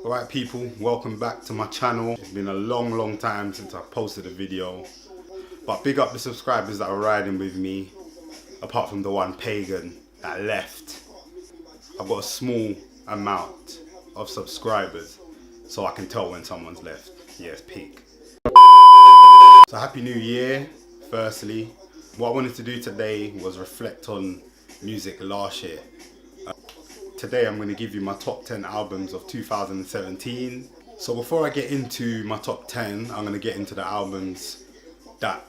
Alright people, welcome back to my channel. It's been a long time since I posted a video. But big up the subscribers that are riding with me, apart from the one pagan that left. I've got a small amount of subscribers, so I can tell when someone's left. Yes, peak. So happy new year, firstly. What I wanted to do today was reflect on music last year. Today I'm going to give you my top 10 albums of 2017. So before I get into my top 10, I'm going to get into the albums that,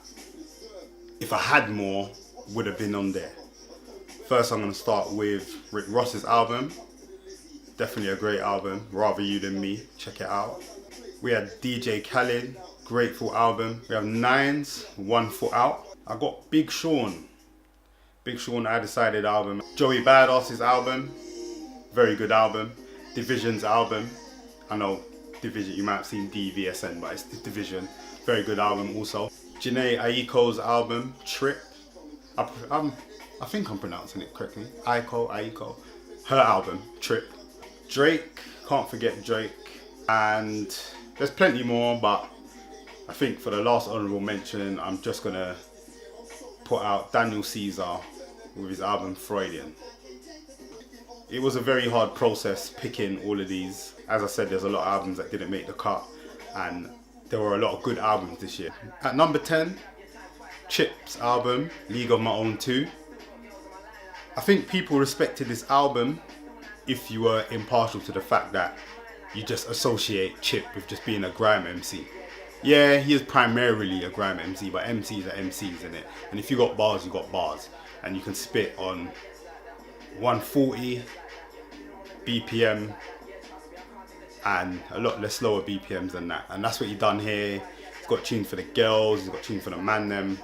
if I had more, would have been on there. First I'm going to start with Rick Ross's album. Definitely a great album, Rather You Than Me, check it out. We had DJ Khaled, Grateful album. We have Nine's One Foot Out. I got Big Sean, I Decided album. Joey Badass's album. Very good album. Division's album. I know Division, you might have seen DVSN, but it's Division. Very good album also. Jhené Aiko's album, Trip. I think I'm pronouncing it correctly. Aiko. Her album, Trip. Drake, can't forget Drake. And there's plenty more, but I think for the last honorable mention, I'm just gonna put out Daniel Caesar with his album Freudian. It was a very hard process picking all of these. As I said, there's a lot of albums that didn't make the cut, and there were a lot of good albums this year. At number 10, Chip's album, League of My Own 2. I think people respected this album if you were impartial to the fact that you just associate Chip with just being a grime MC. Yeah, he is primarily a grime MC, but MCs are MCs, innit? And if you got bars, you got bars. And you can spit on 140 BPM and a lot less lower BPMs than that, and that's what he done here. He's got tune for the girls, he's got tune for the man them.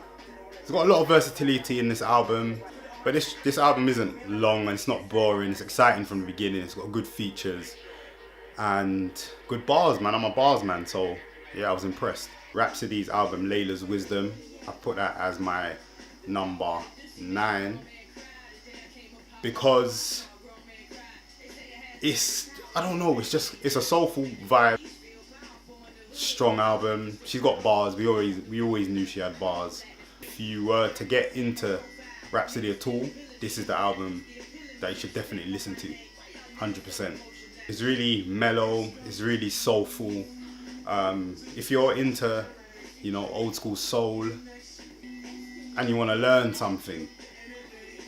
He's got a lot of versatility in this album, but this album isn't long and it's not boring. It's exciting from the beginning. It's got good features and good bars, man. I'm a bars man, so yeah, I was impressed. Rhapsody's album, Layla's Wisdom, I put that as my number 9. Because it's, I don't know, it's a soulful vibe, strong album. She's got bars. We always knew she had bars. If you were to get into Rhapsody at all, this is the album that you should definitely listen to, 100%. It's really mellow, it's really soulful. If you're into, old school soul and you want to learn something,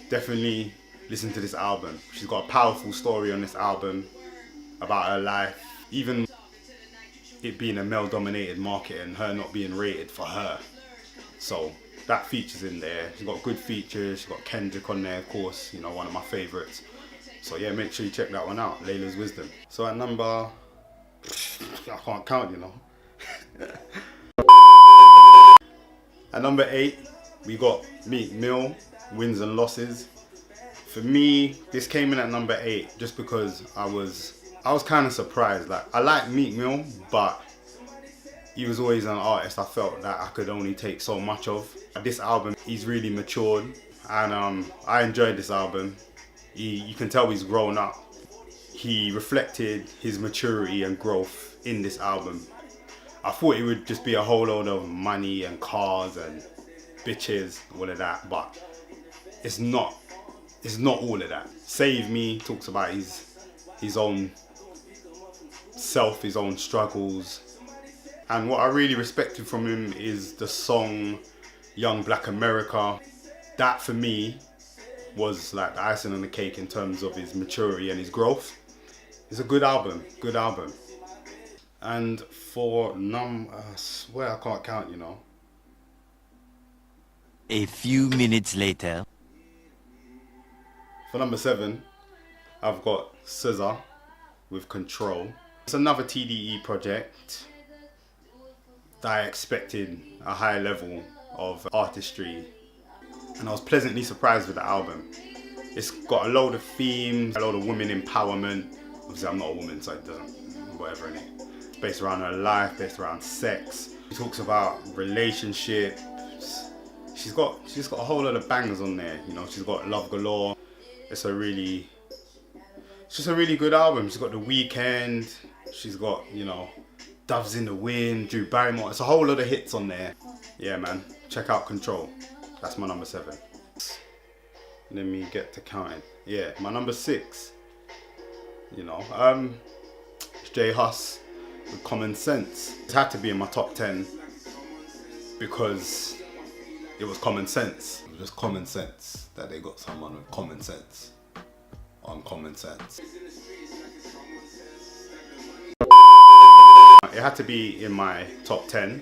definitely listen to this album. She's got a powerful story on this album about her life, even it being a male-dominated market and her not being rated for her. So that features in there. She's got good features. She's got Kendrick on there, of course, one of my favorites. So yeah, make sure you check that one out, Layla's Wisdom. So at number, I can't count, At number 8, we got Meek Mill, Wins and Losses. For me, this came in at number 8 just because I was kind of surprised. Like, I like Meek Mill, but he was always an artist I felt that I could only take so much of. This album, he's really matured, and I enjoyed this album. You can tell he's grown up. He reflected his maturity and growth in this album. I thought it would just be a whole load of money and cars and bitches, all of that, but it's not. It's not all of that. Save Me talks about his own self, his own struggles. And what I really respected from him is the song Young Black America. That for me was like the icing on the cake in terms of his maturity and his growth. It's a good album, And for I swear I can't count, A few minutes later. For number 7, I've got SZA with Control. It's another TDE project that I expected a high level of artistry, and I was pleasantly surprised with the album. It's got a load of themes, a load of women empowerment. Obviously I'm not a woman, so it doesn't, whatever, innit? It's based around her life, based around sex. She talks about relationships. She's got a whole lot of bangers on there, She's got Love Galore. It's a really it's just a really good album. She's got The Weeknd, she's got, you know, Doves in the Wind, Drew Barrymore. It's a whole lot of hits on there. Yeah, man. Check out Control. That's my number 7. Let me get to counting. Yeah, my number 6. You know, it's J Hus with Common Sense. It had to be in my top 10 because it was common sense. It was just common sense that they got someone with common sense on Common Sense. It had to be in my top 10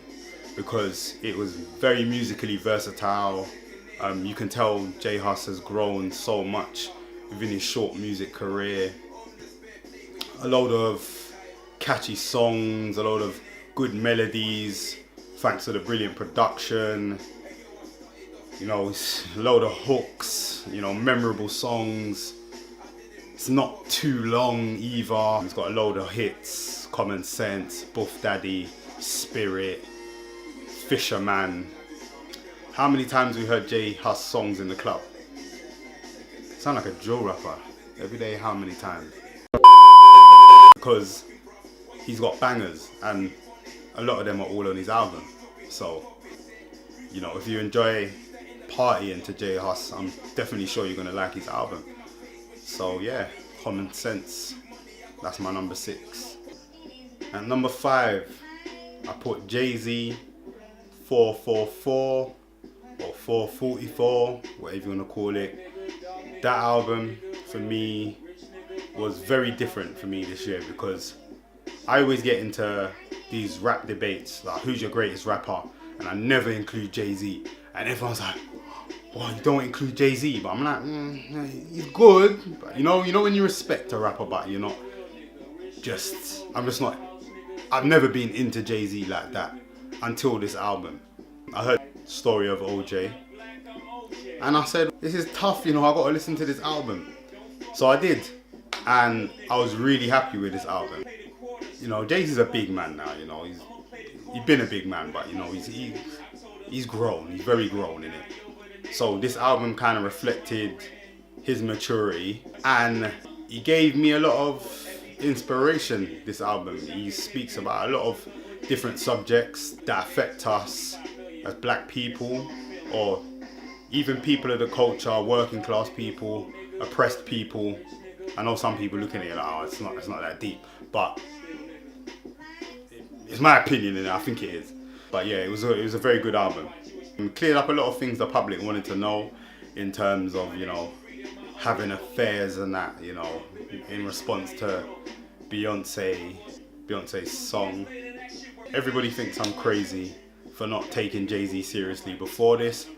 because it was very musically versatile. You can tell J Hus has grown so much within his short music career. A load of catchy songs, a load of good melodies, thanks to the brilliant production. You know, it's a load of hooks, you know, memorable songs. It's not too long either. It's got a load of hits, Common Sense, Buff Daddy, Spirit, Fisherman. How many times we heard J Hus songs in the club? Sound like a drill rapper. Every day, how many times? Because he's got bangers and a lot of them are all on his album. So, you know, if you enjoy partying to J Hus, I'm definitely sure you're gonna like his album. So yeah, Common Sense. That's my number 6. At number 5, I put Jay-Z 444 or 444, whatever you wanna call it. That album for me was very different for me this year because I always get into these rap debates like who's your greatest rapper, and I never include Jay-Z, and everyone's like, well, you don't include Jay-Z, but I'm like, he's good, but you know when you respect a rapper, but you're not I've never been into Jay-Z like that until this album. I heard the story of OJ and I said, this is tough, you know, I gotta listen to this album. So I did, and I was really happy with this album. You know, Jay-Z's a big man now, you know, he's been a big man, but you know, he's grown, he's very grown in it. So this album kind of reflected his maturity, and he gave me a lot of inspiration, this album. He speaks about a lot of different subjects that affect us as black people, or even people of the culture, working class people, oppressed people. I know some people looking at it like, oh, it's not that deep, but it's my opinion, and I think it is. But yeah, it was a very good album. It cleared up a lot of things the public wanted to know in terms of, you know, having affairs and that, you know, in response to Beyonce's song. Everybody thinks I'm crazy for not taking Jay-Z seriously before this,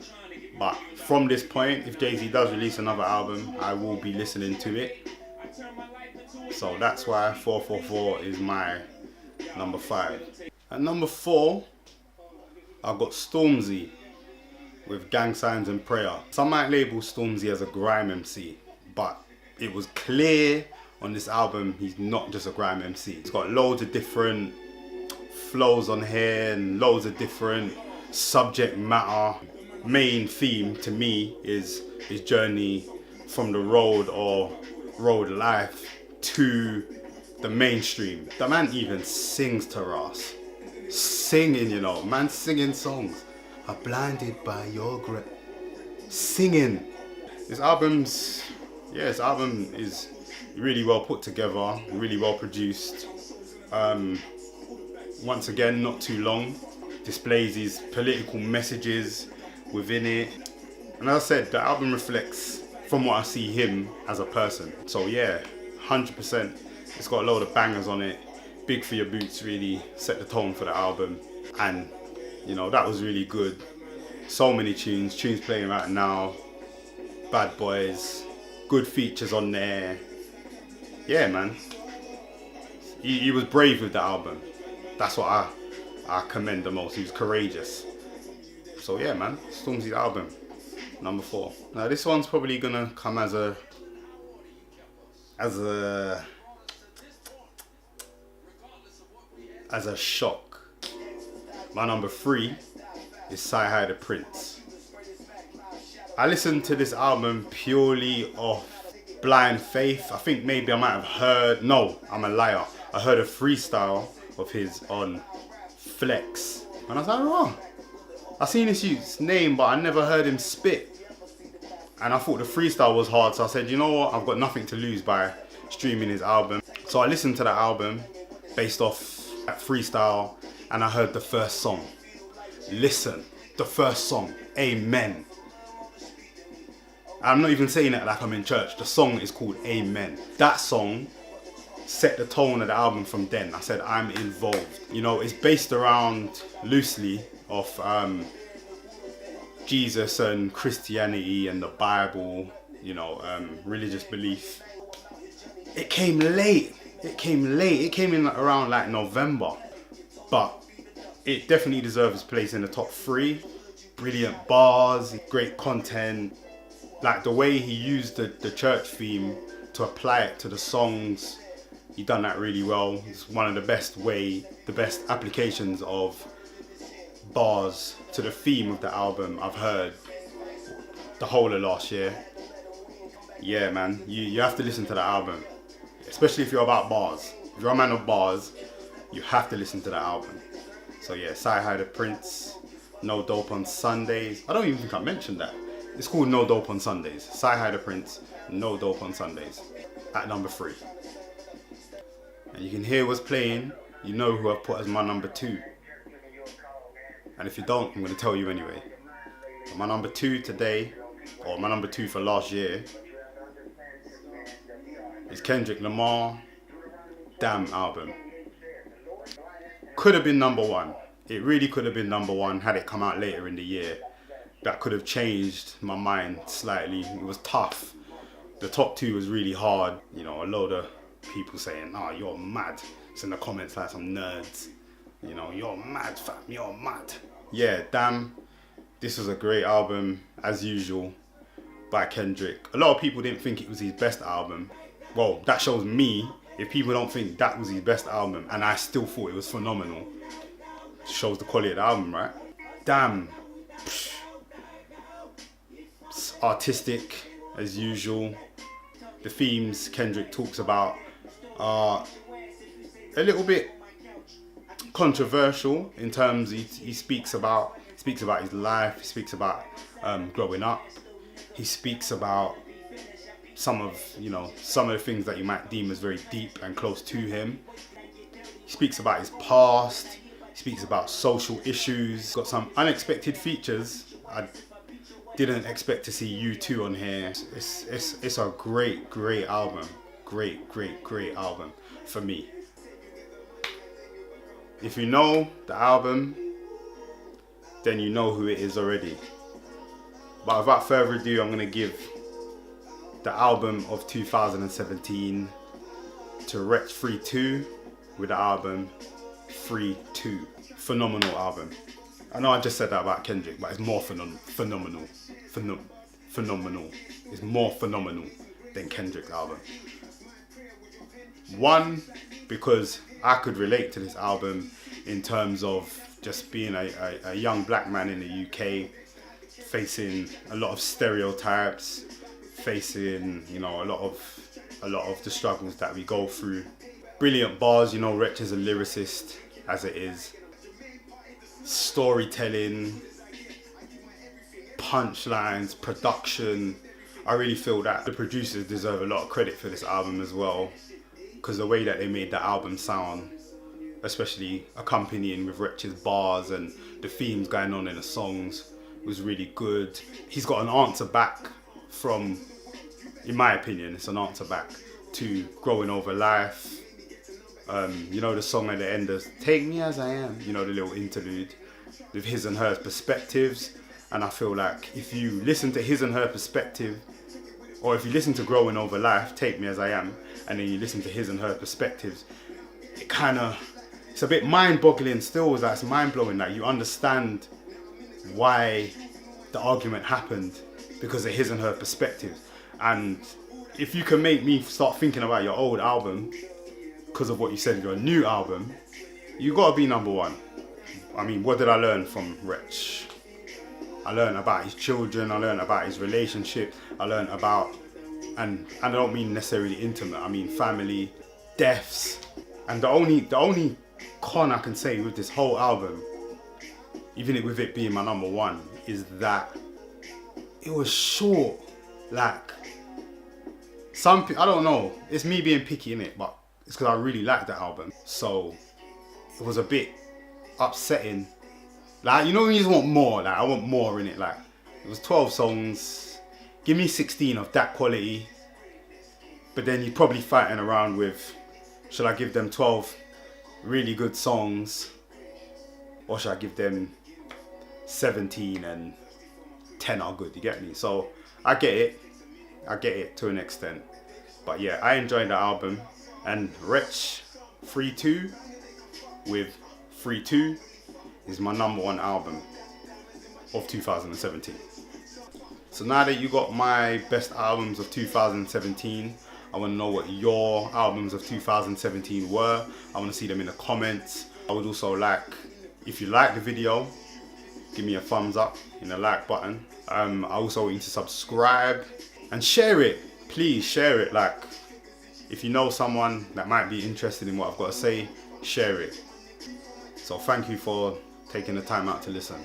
but from this point, if Jay-Z does release another album, I will be listening to it. So that's why 444 is my number 5. At number 4, I've got Stormzy with Gang Signs and Prayer. Some might label Stormzy as a grime MC, but it was clear on this album he's not just a grime MC. It's got loads of different flows on here and loads of different subject matter. Main theme to me is his journey from the road or road life to the mainstream. The man even sings to us. Singing, you know, man singing songs. I'm blinded by your grace. Singing. This album is really well put together, really well produced. Once again, not too long. Displays his political messages within it. And as I said, the album reflects from what I see him as a person. So yeah, 100%. It's got a load of bangers on it. Big for Your Boots really set the tone for the album. And you know, that was really good. So many tunes playing right now. Bad Boys, good features on there. Yeah, man. He was brave with the album. That's what I commend the most. He was courageous. So yeah, man, Stormzy's album, number 4. Now this one's probably gonna come as a shock. My number 3 is Sci-Hi the Prince. I listened to this album purely off Blind Faith. I think maybe I might have heard, no, I'm a liar. I heard a freestyle of his on Flex. And I was like, oh, I seen this youth's name, but I never heard him spit. And I thought the freestyle was hard, so I said, you know what, I've got nothing to lose by streaming his album. So I listened to that album based off that freestyle, and I heard the first song. Listen, the first song, Amen. I'm not even saying it like I'm in church. The song is called Amen. That song set the tone of the album from then. I said, I'm involved. You know, it's based around loosely of Jesus and Christianity and the Bible, you know, religious belief. It came late. It came late. It came in around like November. But it definitely deserves its place in the top 3. Brilliant bars, great content. Like the way he used the church theme to apply it to the songs, he done that really well. It's one of the best applications of bars to the theme of the album I've heard the whole of last year. Yeah, man, you have to listen to the album, especially if you're about bars. If you're a man of bars, you have to listen to the album. So yeah, Sci-Hi the Prince, No Dope on Sundays. I don't even think I mentioned that. It's called No Dope on Sundays. Sci-Hi the Prince, No Dope on Sundays, at number 3. And you can hear what's playing. You know who I've put as my number 2. And if you don't, I'm going to tell you anyway. My number 2 today, or my number 2 for last year, is Kendrick Lamar, Damn album. Could have been number 1. It really could have been number 1 had it come out later in the year. That could have changed my mind slightly. It was tough. The top 2 was really hard. You know, a load of people saying, oh, you're mad. It's in the comments like some nerds. You know, you're mad, fam, you're mad. Yeah, Damn. This was a great album, as usual, by Kendrick. A lot of people didn't think it was his best album. Well, that shows me, if people don't think that was his best album, and I still thought it was phenomenal, it shows the quality of the album, right? Damn. It's artistic, as usual. The themes Kendrick talks about are a little bit controversial in terms he speaks about his life. He speaks about growing up. He speaks about some of the things that you might deem as very deep and close to him. He speaks about his past. He speaks about social issues. Got some unexpected features. I didn't expect to see U2 on here. It's a great album. Great album for me. If you know the album, then you know who it is already. But without further ado, I'm going to give the album of 2017 to Wretch 3-2 with the album 3-2. Phenomenal album. I know I just said that about Kendrick, but it's more phenomenal. It's more phenomenal than Kendrick's album. 1, because I could relate to this album in terms of just being a young black man in the UK, facing a lot of stereotypes, facing a lot of the struggles that we go through. Brilliant bars, Wretch is a lyricist as it is. Storytelling, punchlines, production. I really feel that the producers deserve a lot of credit for this album as well, because the way that they made the album sound, especially accompanying with Wretch's bars and the themes going on in the songs, was really good. He's got an answer back from, in my opinion, it's an answer back to Growing Over Life. The song at the end is Take Me As I Am, the little interlude with his and her perspectives. And I feel like if you listen to his and her perspective, or if you listen to Growing Over Life, Take Me As I Am, and then you listen to his and her perspectives, it's a bit mind-boggling still. It's mind-blowing that you understand why the argument happened because of his and her perspectives. And if you can make me start thinking about your old album because of what you said in your new album, you gotta be number 1. I mean, what did I learn from Wretch? I learned about his children, I learned about his relationship, I learned about and I don't mean necessarily intimate, I mean family, deaths. And the only con I can say with this whole album, even with it being my number one, is that it was short. Like, I don't know, it's me being picky in it, but it's because I really like that album. So it was a bit upsetting. Like, you know when you just want more, like I want more in it. Like, it was 12 songs, give me 16 of that quality, but then you're probably fighting around with, should I give them 12 really good songs, or should I give them 17 and 10 are good, you get me? So I get it to an extent. But yeah, I enjoyed the album, and Wretch 3-2 with 3-2 is my number one album of 2017. So now that you got my best albums of 2017, I want to know what your albums of 2017 were. I want to see them in the comments. I would also like, if you like the video, give me a thumbs up in the like button. I also want you to subscribe and share it. Please share it. Like, if you know someone that might be interested in what I've got to say, share it. So thank you for taking the time out to listen.